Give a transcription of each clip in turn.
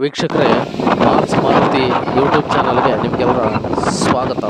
ವೀಕ್ಷಕರೇ, Mars Maruti YouTube ಚಾನಲ್ಗೆ ನಿಮಗೆಲ್ಲರ ಸ್ವಾಗತ.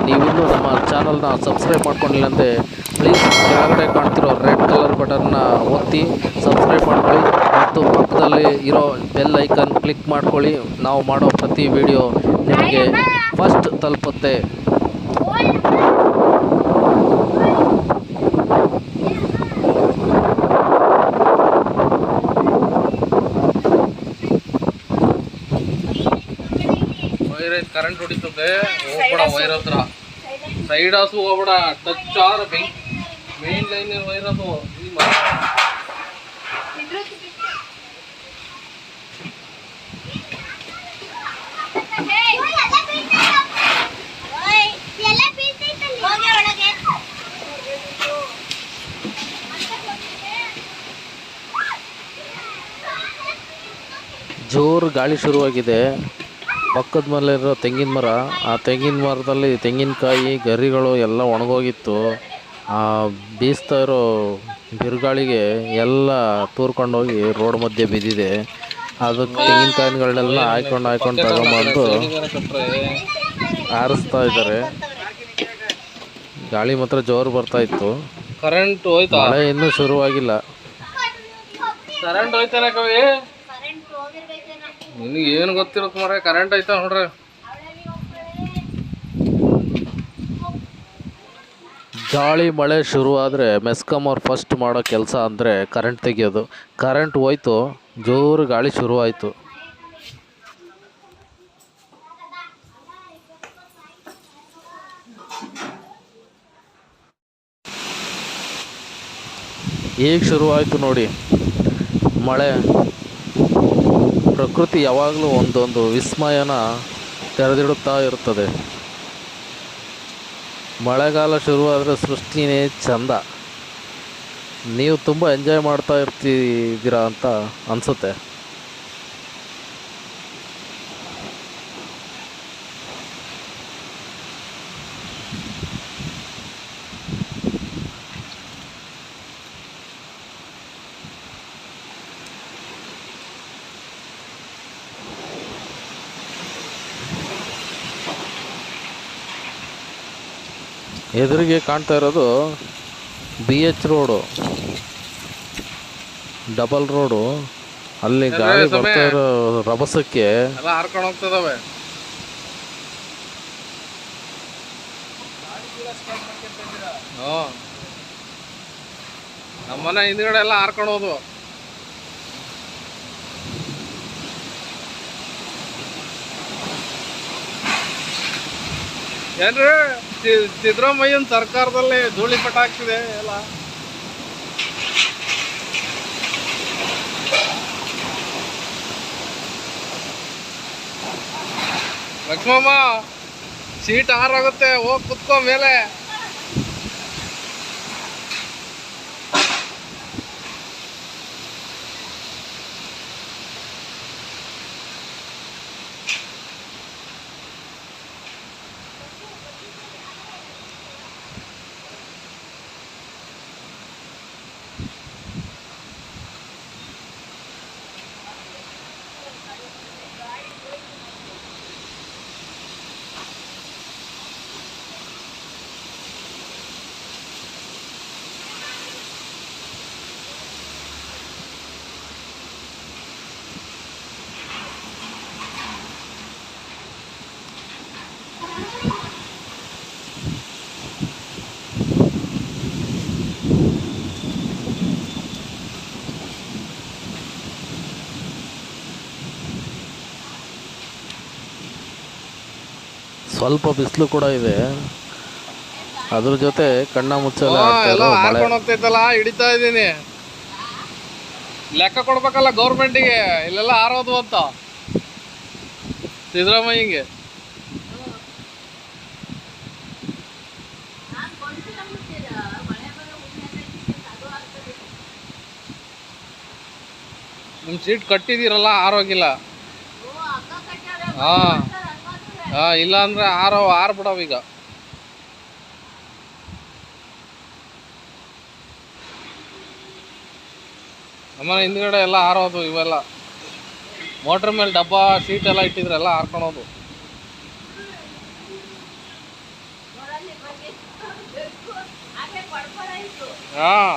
ನೀವಿನ್ನೂ ನಮ್ಮ ಚಾನಲ್ನ ಸಬ್ಸ್ಕ್ರೈಬ್ ಮಾಡ್ಕೊಂಡಿಲ್ಲ ಅಂದರೆ ಪ್ಲೀಸ್ ಕೆಳಗಡೆ ಕಾಣ್ತಿರೋ ರೆಡ್ ಕಲರ್ ಬಟನ್ನ ಒತ್ತಿ ಸಬ್ಸ್ಕ್ರೈಬ್ ಮಾಡ್ಕೊಳ್ಳಿ ಮತ್ತು ಪಕ್ಕದಲ್ಲಿ ಇರೋ ಬೆಲ್ ಐಕನ್ ಕ್ಲಿಕ್ ಮಾಡ್ಕೊಳ್ಳಿ. ನಾವು ಮಾಡೋ ಪ್ರತಿ ವಿಡಿಯೋ ನಿಮಗೆ ಫಸ್ಟ್ ತಲುಪುತ್ತೆ. ಕರೆಂಟ್ ಹೊಡಿತದೆ, ಹೋಗ್ಬೇಡ ವೈರ್ ಹತ್ರ. ಸೈಡ್ ಹಸು ಹೋಗ್ಬೇಡ, ಟಚ್ ಆದ ಮೇನ್ ಲೈನ್ ವೈರ್ ಅದು. ಜೋರು ಗಾಳಿ ಶುರುವಾಗಿದೆ. ಪಕ್ಕದ ಮನೆಯಲ್ಲಿರೋ ತೆಂಗಿನ ಮರ, ಆ ತೆಂಗಿನ ಮರದಲ್ಲಿ ತೆಂಗಿನಕಾಯಿ ಗರಿಗಳು ಎಲ್ಲ ಒಣಗೋಗಿತ್ತು. ಆ ಬೀಸ್ತಾ ಇರೋ ಬಿರುಗಾಳಿಗೆ ಎಲ್ಲ ತೂರ್ಕೊಂಡೋಗಿ ರೋಡ್ ಮಧ್ಯೆ ಬಿದ್ದಿದೆ. ಅದಕ್ಕೆ ತೆಂಗಿನಕಾಯಿಗಳನ್ನೆಲ್ಲ ಹಾಯ್ಕೊಂಡು ತಗೊಂಬಂದು ಆರಿಸ್ತಾ ಇದ್ದಾರೆ. ಗಾಳಿ ಮಾತ್ರ ಜೋರು ಬರ್ತಾ ಇತ್ತು. ಕರೆಂಟ್ ಹೋಯ್ತಾ? ಮಳೆ ಇನ್ನೂ ಶುರುವಾಗಿಲ್ಲ. ಕರೆಂಟ್ ಹೋಯ್ತಾನೆ ಕವಿ, ನಿನಗೆ ಏನು ಗೊತ್ತಿರುತ್ತೆ ಮರ? ಕರೆಂಟ್ ಐತಾ ನೋಡ್ರಿ. ಗಾಳಿ ಮಳೆ ಶುರುವಾದರೆ ಮೆಸ್ಕಾಂ ಅವ್ರು ಫಸ್ಟ್ ಮಾಡೋ ಕೆಲಸ ಅಂದರೆ ಕರೆಂಟ್ ತೆಗಿಯೋದು. ಕರೆಂಟ್ ಹೋಯ್ತು, ಜೋರು ಗಾಳಿ ಶುರುವಾಯಿತು. ಈಗ ಶುರುವಾಯಿತು ನೋಡಿ ಮಳೆ. ಪ್ರಕೃತಿ ಯಾವಾಗಲೂ ಒಂದೊಂದು ವಿಸ್ಮಯನ ತೆರೆದಿಡುತ್ತಾ ಇರುತ್ತದೆ. ಮಳೆಗಾಲ ಶುರುವಾದರೆ ಸೃಷ್ಟಿನೇ ಚಂದ. ನೀವು ತುಂಬ ಎಂಜಾಯ್ ಮಾಡ್ತಾ ಇರ್ತಿದ್ದೀರಾ ಅಂತ ಅನಿಸುತ್ತೆ. ಎದುರಿಗೆ ಕಾಣ್ತಾ ಇರೋದು BH ರೋಡು, ಡಬಲ್ ರೋಡು. ಅಲ್ಲಿ ಗಾಳಿ ಬರ್ತಾ ಇರೋ ರಭಸಕ್ಕೆ ಹಾರ್ಕೊಂಡು ಹೋಗ್ತದವೆ. ನಮ್ಮನೆ ಹಿಂದ್ಗಡೆ ಎಲ್ಲ ಹಾರ್ಕೊಂಡು ಹೋದ್ವು. ಏನ್ರಿ ಸಿದ್ದರಾಮಯ್ಯನ ಸರ್ಕಾರದಲ್ಲಿ ಧೂಳಿಪಟ ಆಗ್ತಿದೆ ಎಲ್ಲ. ಲಕ್ಷ್ಮಮ್ಮ, ಸೀಟ್ ಆರಾಗುತ್ತೆ, ಹೋಗಿ ಕುತ್ಕೋ ಮೇಲೆ. ಸ್ವಲ್ಪ ಬಿಸಿಲು ಕೂಡ ಇದೆ. ಅದ್ರ ಜೊತೆ ಕಣ್ಣ ಮುಚ್ಚಲ್ಲ ಹೋಗ್ತೈತಲ್ಲ, ಹಿಡಿತಾ ಇದ್ದೀನಿ. ಲೆಕ್ಕ ಕೊಡ್ಬೇಕಲ್ಲ ಗೌರ್ಮೆಂಟಿಗೆ, ಇಲ್ಲೆಲ್ಲ ಆರೋದು ಅಂತ ಸಿದ್ದರಾಮಯ್ಯಂಗೆ. ನಿಮ್ಮ ಸೀಟ್ ಕಟ್ಟಿದ್ದೀರಲ್ಲ ಆರೋಗಿಲ್ಲ. ಹಾಂ ಹಾಂ, ಇಲ್ಲ ಅಂದರೆ ಆರ್ಬಿಡವ ಈಗ. ನಮ್ಮನೆ ಹಿಂದ್ಗಡೆ ಎಲ್ಲ ಆರೋದು ಇವೆಲ್ಲ. ಮೋಟ್ರ್ ಮೇಲೆ ಡಬ್ಬ ಸೀಟ್ ಎಲ್ಲ ಇಟ್ಟಿದ್ರೆಲ್ಲ ಹಾರ್ಕೊಳೋದು. ಹಾಂ,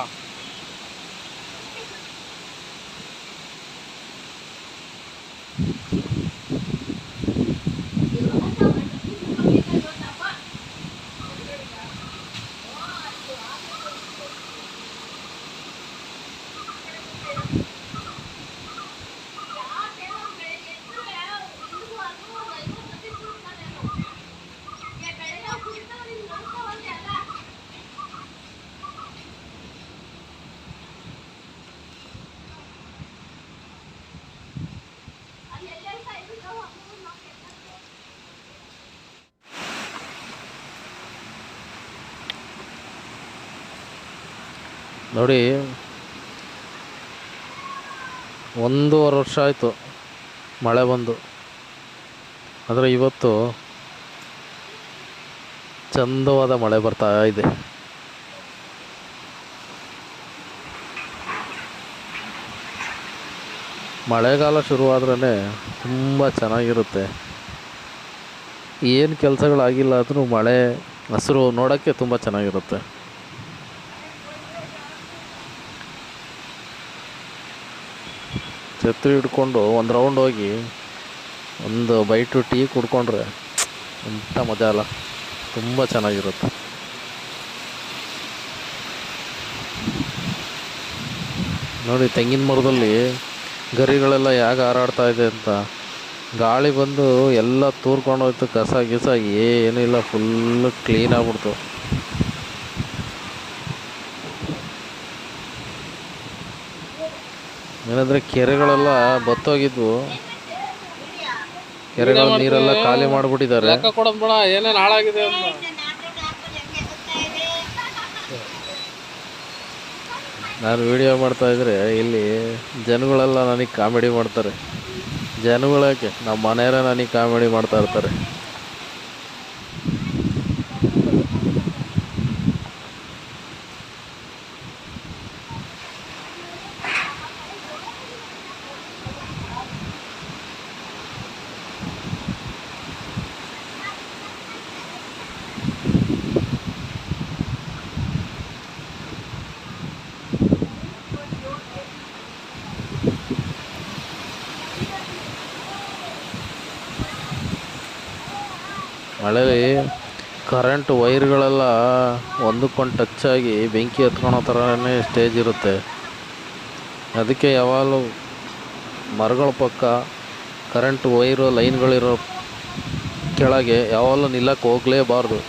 ನೋಡಿ 1.5 ವರ್ಷ ಆಯಿತು ಮಳೆ ಬಂದು. ಆದರೆ ಇವತ್ತು ಚಂದವಾದ ಮಳೆ ಬರ್ತಾ ಇದೆ. ಮಳೆಗಾಲ ಶುರುವಾದ್ರೇ ತುಂಬ ಚೆನ್ನಾಗಿರುತ್ತೆ. ಏನು ಕೆಲಸಗಳಾಗಿಲ್ಲ ಆದರೂ ಮಳೆ ಹಸಿರು ನೋಡೋಕ್ಕೆ ತುಂಬ ಚೆನ್ನಾಗಿರುತ್ತೆ. ಛತ್ರಿ ಹಿಡ್ಕೊಂಡು ಒಂದು ರೌಂಡ್ ಹೋಗಿ ಒಂದು ಬೈಟು ಟೀ ಕುಡ್ಕೊಂಡ್ರೆ ಎಂಥ ಮಜಾ ಅಲ್ಲ, ತುಂಬ ಚೆನ್ನಾಗಿರುತ್ತೆ. ನೋಡಿ ತೆಂಗಿನ ಮರದಲ್ಲಿ ಗರಿಗಳೆಲ್ಲ ಹೇಗೆ ಹಾರಾಡ್ತಾ ಇದೆ ಅಂತ. ಗಾಳಿ ಬಂದು ಎಲ್ಲ ತೂರ್ಕೊಂಡು ಹೋಯ್ತು, ಕಸ ಗಿಸ ಏನಿಲ್ಲ, ಫುಲ್ಲು ಕ್ಲೀನ್ ಆಗ್ಬಿಡ್ತು. ಏನಂದರೆ ಕೆರೆಗಳೆಲ್ಲ ಬತ್ತೋಗಿದ್ವು, ಕೆರೆಗಳ ನೀರೆಲ್ಲ ಖಾಲಿ ಮಾಡಿಬಿಟ್ಟಿದ್ದಾರೆ. ಏನೇನು ಹಾಳಾಗಿದೆ ಅಂತ ನಾನು ವಿಡಿಯೋ ಮಾಡ್ತಾಯಿದ್ರೆ ಇಲ್ಲಿ ಜನಗಳೆಲ್ಲ ನನಗೆ ಕಾಮಿಡಿ ಮಾಡ್ತಾರೆ. ಜನಗಳಕ್ಕೆ ನಮ್ಮ ಮನೆಯವರೇ ನನಗೆ ಕಾಮಿಡಿ ಮಾಡ್ತಾ ಇರ್ತಾರೆ. ಮಳೆಯಲ್ಲಿ ಕರೆಂಟ್ ವೈರ್ಗಳೆಲ್ಲ ಒಂದಕ್ಕೊಂದು ಟಚ್ ಆಗಿ ಬೆಂಕಿ ಹತ್ಕೊಳೋ ಥರನೇ ಸ್ಟೇಜ್ ಇರುತ್ತೆ. ಅದಕ್ಕೆ ಯಾವಾಗಲೂ ಮರಗಳ ಪಕ್ಕ ಕರೆಂಟ್ ವೈರು ಲೈನ್ಗಳಿರೋ ಕೆಳಗೆ ಯಾವಾಗಲೂ ನಿಲ್ಲಕ್ಕೆ ಹೋಗಲೇಬಾರ್ದು,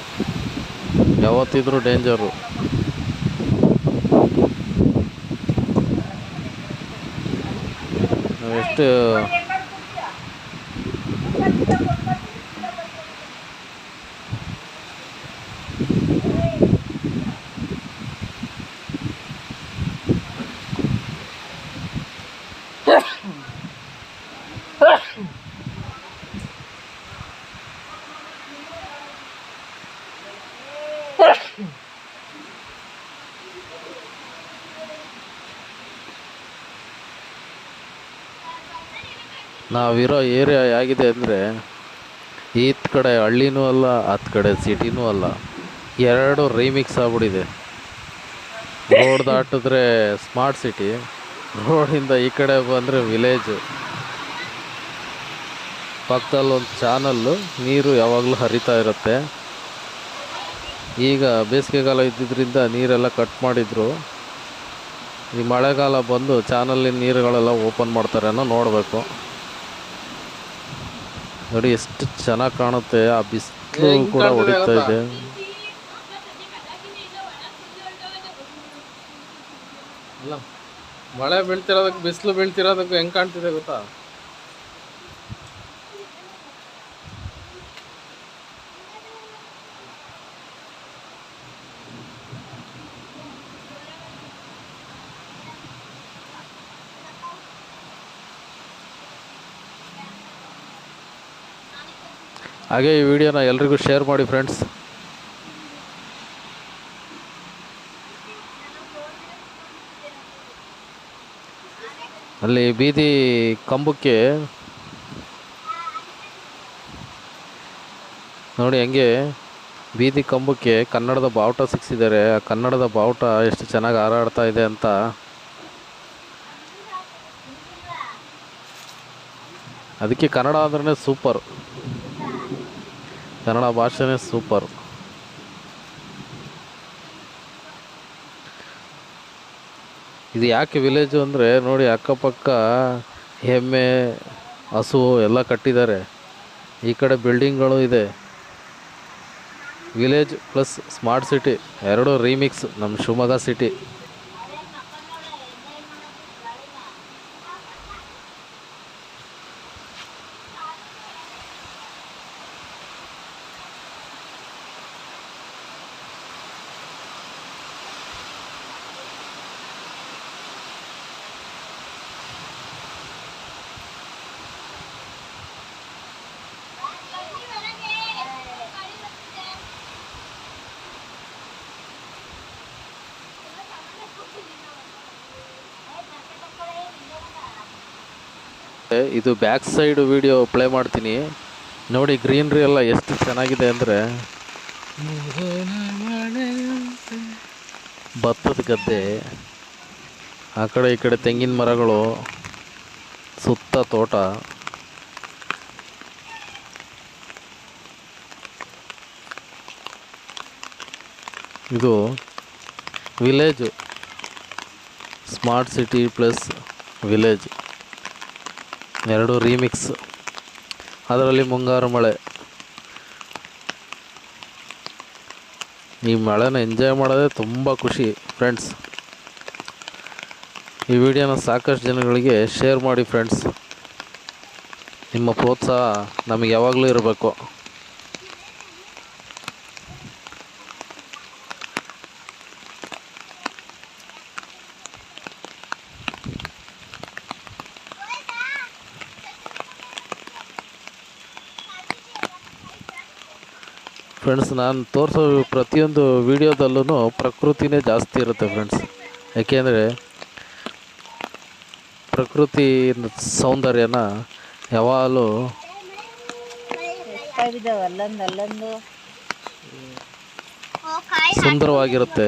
ಯಾವತ್ತಿದ್ರೂ ಡೇಂಜರು. ನಾವೆಷ್ಟು ನಾವಿರೋ ಏರಿಯಾ ಹೇಗಿದೆ ಅಂದರೆ, ಈತ್ ಕಡೆ ಹಳ್ಳಿನೂ ಅಲ್ಲ, ಹತ್ತು ಕಡೆ ಸಿಟಿನೂ ಅಲ್ಲ, ಎರಡು ರೀಮಿಕ್ಸ್ ಆಗ್ಬಿಟ್ಟಿದೆ. ರೋಡ್ ದಾಟಿದ್ರೆ ಸ್ಮಾರ್ಟ್ ಸಿಟಿ, ರೋಡಿಂದ ಈ ಕಡೆ ಬಂದರೆ ವಿಲೇಜು. ಪಕ್ಕದಲ್ಲಿ ಒಂದು ಚಾನಲ್ಲು, ನೀರು ಯಾವಾಗಲೂ ಹರಿತಾ ಇರುತ್ತೆ. ಈಗ ಬೇಸಿಗೆಗಾಲ ಇದ್ದಿದ್ದರಿಂದ ನೀರೆಲ್ಲ ಕಟ್ ಮಾಡಿದ್ರು. ಈ ಮಳೆಗಾಲ ಬಂದು ಚಾನಲ್ಲಿನ ನೀರುಗಳೆಲ್ಲ ಓಪನ್ ಮಾಡ್ತಾರೇನೋ ನೋಡಬೇಕು. ನೋಡಿ ಎಷ್ಟು ಚೆನ್ನಾಗಿ ಕಾಣುತ್ತೆ, ಆ ಬಿಸಿಲು ಕೂಡ ಹೊಡಿತಾ ಇದೆ. ಅಲ್ಲ, ಮಳೆ ಬೀಳ್ತಿರೋದಕ್ಕೆ ಬಿಸಿಲು ಬೀಳ್ತಿರೋದಕ್ಕೆ ಹೆಂಗೆ ಕಾಣ್ತಿದೆ ಗೊತ್ತಾ? ಹಾಗೆ ಈ ವಿಡಿಯೋನ ಎಲ್ರಿಗೂ ಶೇರ್ ಮಾಡಿ ಫ್ರೆಂಡ್ಸ್. ಅಲ್ಲಿ ಬೀದಿ ಕಂಬಕ್ಕೆ ನೋಡಿ, ಹಂಗೆ ಬೀದಿ ಕಂಬಕ್ಕೆ ಕನ್ನಡದ ಬಾವುಟ ಸಿಕ್ಸಿದ್ದಾರೆ. ಆ ಕನ್ನಡದ ಬಾವುಟ ಎಷ್ಟು ಚೆನ್ನಾಗಿ ಹಾರಾಡ್ತಾ ಇದೆ ಅಂತ. ಅದಕ್ಕೆ ಕನ್ನಡ ಅಂದ್ರೆ ಸೂಪರ್, ಕನ್ನಡ ಭಾಷೆನೇ ಸೂಪರ್. ಇದು ಯಾಕೆ ವಿಲೇಜು ಅಂದರೆ ನೋಡಿ, ಅಕ್ಕಪಕ್ಕ ಎಮ್ಮೆ ಹಸು ಎಲ್ಲ ಕಟ್ಟಿದ್ದಾರೆ. ಈ ಕಡೆ ಬಿಲ್ಡಿಂಗ್ಗಳು ಇದೆ. ವಿಲೇಜ್ ಪ್ಲಸ್ ಸ್ಮಾರ್ಟ್ ಸಿಟಿ ಎರಡೂ ರೀಮಿಕ್ಸ್ ನಮ್ಮ ಶಿವಮೊಗ್ಗ ಸಿಟಿ. ಇದು ಬ್ಯಾಕ್ ಸೈಡ್ ವಿಡಿಯೋ ಪ್ಲೇ ಮಾಡ್ತೀನಿ ನೋಡಿ. ಗ್ರೀನ್ರಿ ಎಲ್ಲ ಎಷ್ಟು ಚೆನ್ನಾಗಿದೆ ಅಂದರೆ, ಭತ್ತದ ಗದ್ದೆ, ಆ ಕಡೆ ಈ ಕಡೆ ತೆಂಗಿನ ಮರಗಳು, ಸುತ್ತ ತೋಟ. ಇದು village, smart city plus village ಎರಡು ರೀಮಿಕ್ಸ್. ಅದರಲ್ಲಿ ಮುಂಗಾರು ಮಳೆ. ಈ ಮಳೆನ ಎಂಜಾಯ್ ಮಾಡೋದೇ ತುಂಬ ಖುಷಿ ಫ್ರೆಂಡ್ಸ್. ಈ ವಿಡಿಯೋನ ಸಾಕಷ್ಟು ಜನಗಳಿಗೆ ಶೇರ್ ಮಾಡಿ ಫ್ರೆಂಡ್ಸ್. ನಿಮ್ಮ ಪ್ರೋತ್ಸಾಹ ನಮಗೆ ಯಾವಾಗಲೂ ಇರಬೇಕು. ಫ್ರೆಂಡ್ಸ್, ನಾನು ತೋರಿಸೋ ಪ್ರತಿಯೊಂದು ವಿಡಿಯೋದಲ್ಲೂ ಪ್ರಕೃತಿನೇ ಜಾಸ್ತಿ ಇರುತ್ತೆ ಫ್ರೆಂಡ್ಸ್. ಯಾಕೆಂದರೆ ಪ್ರಕೃತಿ ಸೌಂದರ್ಯನ ಯಾವಾಗಲೂ ಸುಂದರವಾಗಿರುತ್ತೆ.